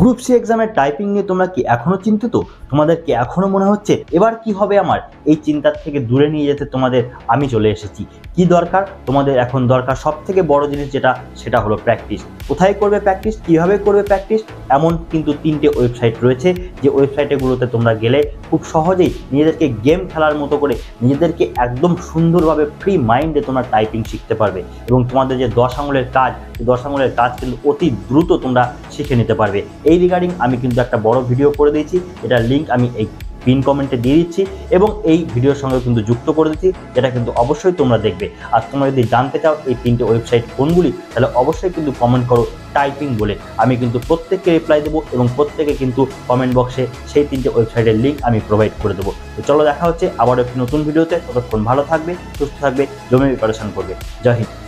Group C এক্সামের typing নিয়ে তোমরা কি এখনো চিন্তিত? তোমাদের কি এখনো মনে হচ্ছে এবার কি হবে আমার? এই চিন্তার থেকে দূরে নিয়ে যেতে তোমাদের আমি চলে এসেছি। কি দরকার তোমাদের? এখন দরকার সব থেকে বড় জিনিস সেটা হলো প্র্যাকটিস। কোথায় করবে প্র্যাকটিস, কিভাবে করবে প্র্যাকটিস? এমন কিন্তু 3টে ওয়েবসাইট রয়েছে, যে ওয়েবসাইটগুলোতে তোমরা গেলে খুব সহজেই নিজেদেরকে গেম খেলার মতো করে নিজেদেরকে একদম সুন্দরভাবে ফ্রি মাইন্ডে তোমরা টাইপিং শিখতে পারবে, এবং তোমাদের যে 10 আঙুলের কাজ, সেই 10 আঙুলের কাজ কিন্তু অতি দ্রুত তোমরা শিখে নিতে পারবে। এই রিগার্ডিং আমি কিন্তু একটা বড় ভিডিও করে দিয়েছি, এটার লিঙ্ক আমি এই পিন কমেন্টে দিয়ে দিচ্ছি, এবং এই ভিডিওর সঙ্গে কিন্তু যুক্ত করে দিচ্ছি, যেটা কিন্তু অবশ্যই তোমরা দেখবে। আর তোমরা যদি জানতে চাও এই 3টে ওয়েবসাইট কোনগুলি, তাহলে অবশ্যই কিন্তু কমেন্ট করো টাইপিং বলে। আমি কিন্তু প্রত্যেককে রিপ্লাই দেবো, এবং প্রত্যেকে কিন্তু কমেন্ট বক্সে সেই 3টে ওয়েবসাইটের লিঙ্ক আমি প্রোভাইড করে দেবো। তো চলো দেখা হচ্ছে আবারও একটি নতুন ভিডিওতে। ততক্ষণ ভালো থাকবে, সুস্থ থাকবে, জমে প্রিপারেশন করবে। জয় হিন্দ।